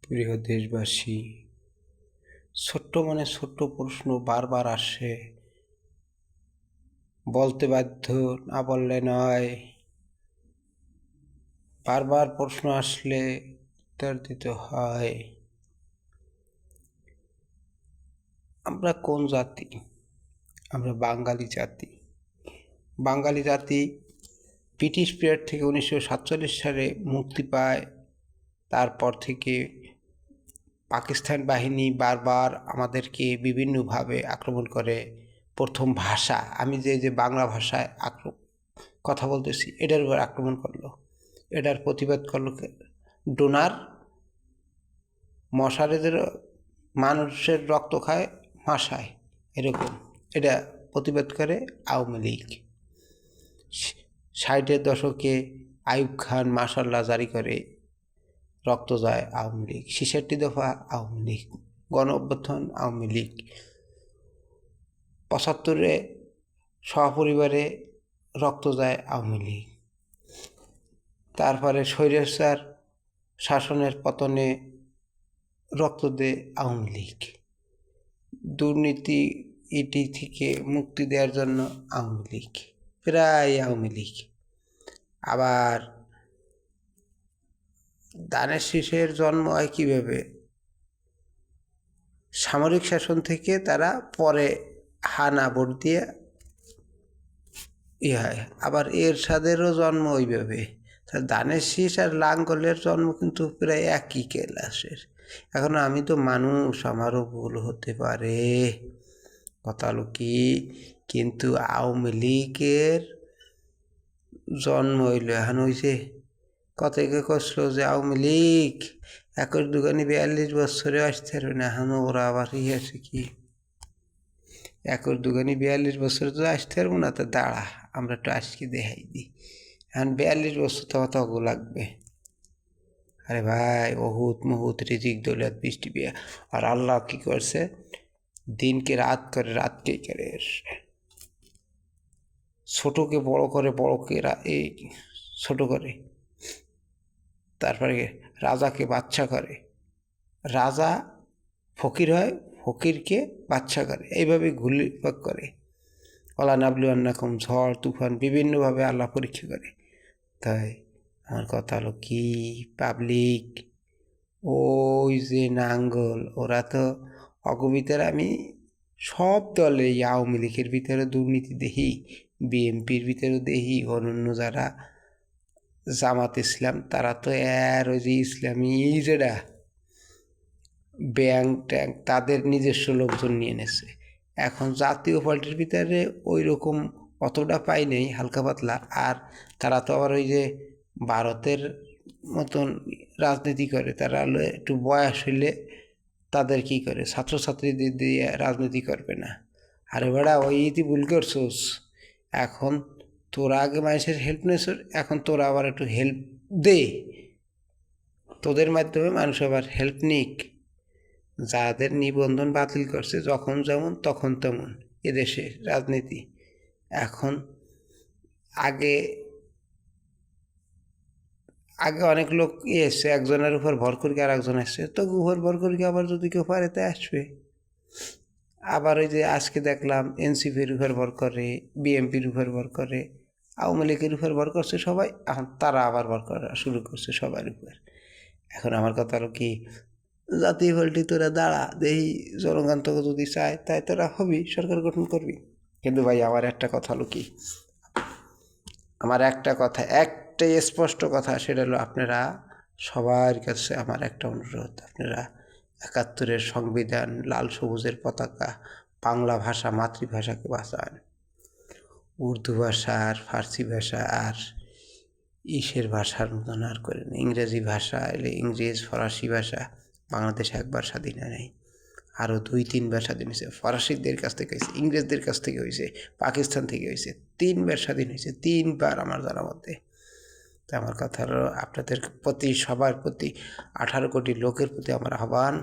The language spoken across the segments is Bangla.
প্রিয় দেশবাসী, ছোট্ট মনে ছোট্ট প্রশ্ন বারবার আসে, বলতে বাধ্য, না বললে নয়। বারবার প্রশ্ন আসলে উত্তর দিতে হয়। আমরা কোন জাতি? আমরা বাঙালি জাতি। বাঙালি জাতি ব্রিটিশ পিরিয়ড থেকে 1947 সালে মুক্তি পায়। তারপর থেকে পাকিস্তান বাহিনী বারবার আমাদেরকে বিভিন্নভাবে আক্রমণ করে। প্রথম ভাষা, আমি যে বাংলা ভাষায় কথা বলতেছি, এটার উপর আক্রমণ করলো। এটার প্রতিবাদ করলো ডোনার। মশারেদের মানুষের রক্ত খায় মশায়, এরকম। এটা প্রতিবাদ করে আওয়ামী লীগ। 60-এর দশকে আইয়ুব খান মাশাল্লাহ জারি করে, রক্ত যায় আওয়ামী লীগ। 66 দফা আওয়ামী লীগ, গণ অভ্যুত্থান আওয়ামী লীগ। 75-এ সপরিবারে রক্ত যায় আওয়ামী লীগ। তারপরে স্বৈরাচার শাসনের পতনে রক্ত দেয় আওয়ামী লীগ। দুর্নীতি ইটি থেকে মুক্তি দেওয়ার জন্য আওয়ামী লীগ, প্রায় আওয়ামী লীগ। আবার ধানের শীষের জন্ম হয় কীভাবে? সামরিক শাসন থেকে তারা পরে হানা ভোট দিয়ে হয়। আবার এরশাদেরও জন্ম ওইভাবে। ধানের শীষ আর লাঙ্গলের জন্ম কিন্তু প্রায় একই ক্লাসের। এখন আমি তো মানুষ, আমারও ভুল হতে পারে, কথা হলো কি। কিন্তু আওয়ামী লীগের জন্ম হইল এখন হয়েছে কতকে কষলো যে আওয়ামী লীগ 41 বছরে আসতে পারবে না। এখন ওরা আবার আছে কি 42 বছরে তো আসতে পারবো না, তো দাঁড়া আমরা একটু আজকে দেখাই দিই। এখন 42 বছর তো অতগু লাগবে। আরে ভাই, বহুত মুহুত রিজিক দৌলত বৃষ্টি বিয়া। আর আল্লাহ কি করছে, দিনকে রাত করে, রাতকে করে, ছোটকে বড় করে, বড়কে এই ছোট করে। তারপরে রাজাকে বাচ্চা করে, রাজা ফকির হয়, ফকিরকে বাচ্চা করে, এইভাবে ঘুলিপাক করে। ওলা নাবলুয়ান্নাকুম, ঝড় তুফান বিভিন্নভাবে আল্লাহ পরীক্ষা করে। তাই আমার কথা হলো কি, পাবলিক ওই যে নাঙ্গল, ওরা তো অগবিতার। আমি সব দলে, আওয়ামী লীগের ভিতরে দুর্নীতি দেখি, বিএনপির ভিতরে দেখি, অন্যান্য যারা জামাত ইসলাম, তারা তো ওই যে ইসলামী যেটা ব্যাংক ট্যাঙ্ক, তাদের নিজস্ব লোকজন নিয়ে এনেছে। এখন জাতীয় পার্টির ভিতরে ওই রকম অতটা পাই নেই, হালকা পাতলা। আর তারা তো আবার ওই যে ভারতের মতন রাজনীতি করে। তারা হলো একটু বয়স হইলে তাদের কি করে, ছাত্রছাত্রীদের দিয়ে রাজনীতি করবে না। আরে বেড়া, ওই ইতি ভুল করছোস। এখন তোরা আগে মানুষের হেল্প নেছ, এখন তোরা আবার একটু হেল্প দে, তোদের মাধ্যমে মানুষ আবার হেল্প নিক। যাদের নিবন্ধন বাতিল করছে, যখন যেমন তখন তেমন এদেশে রাজনীতি। এখন আগে অনেক লোক এসছে, একজনের উপর ভর করি আর একজন আসছে, তো উপর ভর করি আবার যদি কেউ পারে তা আসবে। আবার ওই যে আজকে দেখলাম এনসিপির উপর ভর করে, বিএনপির উপর ভর করে, আওয়ামী লীগের উপর ভর করছে সবাই। এখন তারা আবার ভর করা শুরু করছে সবার উপর। এখন আমার কথা হলো কি, জাতীয় পার্টি তোরা দাঁড়া, দেখি জনগণ তোকে যদি চায় তাই তোরা হবি, সরকার গঠন করবি। কিন্তু ভাই আমার একটা কথা হলো কি, আমার একটা কথা, একটাই স্পষ্ট কথা, সেটা হলো আপনারা সবার কাছে আমার একটা অনুরোধ, আপনারা 71-এর সংবিধান, লাল সবুজের পতাকা, বাংলা ভাষা মাতৃভাষাকে বাঁচান। উর্দু ভাষা আর ফার্সি ভাষা আর ভাষার মতন আর করেন। ইংরেজি ভাষা এলে ইংরেজ, ফরাসি ভাষা, বাংলাদেশ একবার স্বাধীন হয় নাই, আরও 2-3 বার স্বাধীন হয়েছে। ফরাসিদের কাছ থেকে হয়েছে, ইংরেজদের কাছ থেকে হয়েছে, পাকিস্তান থেকে হয়েছে। 3 বার স্বাধীন হয়েছে, 3 বার আমার জানার মধ্যে। তো আমার কথা হলো আপনাদের প্রতি, সবার প্রতি, 18 কোটি লোকের প্রতি আমার আহ্বান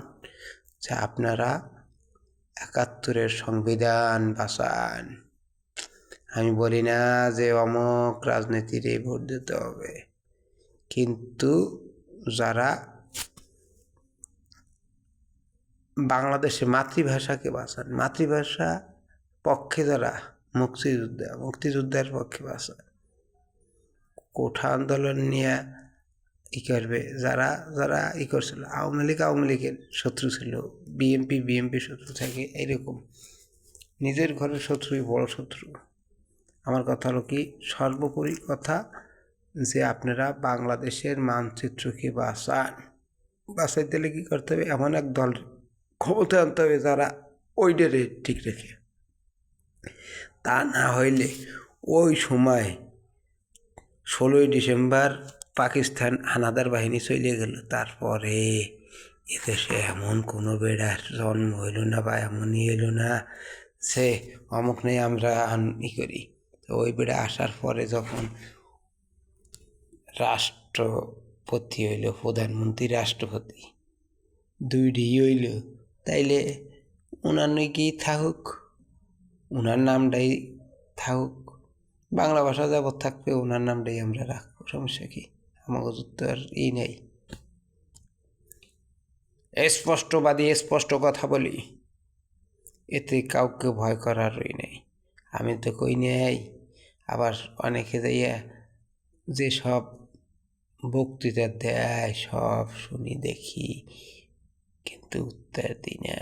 যে আপনারা 71-এর সংবিধান বাঁচান। আমি বলি না যে অমুক রাজনীতিরে ভোট দিতে হবে, কিন্তু যারা বাংলাদেশে মাতৃভাষাকে বাঁচান, মাতৃভাষা পক্ষে যারা মুক্তিযুদ্ধের পক্ষে বাঁচান, কোঠা আন্দোলন নিয়ে করবে যারা যারা করছিল, আওয়ামী লীগের শত্রু ছিল, বিএনপি শত্রু থাকে, এরকম নিজের ঘরের শত্রুই বড় শত্রু। আমার কথা হলো কি, সর্বোপরি কথা যে আপনারা বাংলাদেশের মানচিত্রকে বাঁচাইতে হলে কী করতে হবে, এমন এক দল ক্ষমতা আনতে হবে যারা ওইটারে ঠিক রেখে। তা না হইলে ওই সময় 16ই ডিসেম্বর পাকিস্তান হানাদার বাহিনী চলে গেল, তারপরে এদেশে এমন কোনো বেড়ার জন্ম হইল না বা এমনই এলো না সে অমুক নেই আমরা করি। তো ওই বেড়া আসার পরে যখন রাষ্ট্রপতি হইল, প্রধানমন্ত্রী রাষ্ট্রপতি দুইটি হইল, তাইলে ওনার নাকি থাকুক, ওনার নামটাই থাকুক, বাংলা ভাষা যাবৎ থাকবে ওনার নামটাই আমরা রাখবো, সমস্যা কি? আমাকে তো আর নেই। স্পষ্টবাদী স্পষ্ট কথা বলি, এতে কাউকে ভয় করারই নেই। আমি তো কই নেই, আবার অনেকে যাইয়া যে সব বক্তৃতা দেয় সব শুনি দেখি, কিন্তু উত্তর দিই না।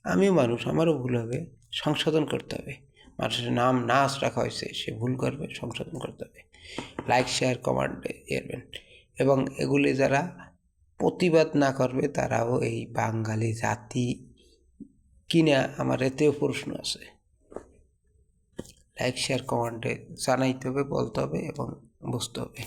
আমিও মানুষ, আমারও ভুল হবে, সংশোধন করতে হবে। মানুষের নাম নাচ রাখা হয়েছে, সে ভুল করবে, সংশোধন করতে হবে। লাইক শেয়ার কমেন্ট করবেন, এবং এগুলি যারা প্রতিবাদ না করবে তারাও এই বাঙালি জাতি কিনা আমার এতেও প্রশ্ন আছে। লাইক শেয়ার কমেন্টে জানাইতে হবে, বলতে হবে এবং বুঝতে হবে।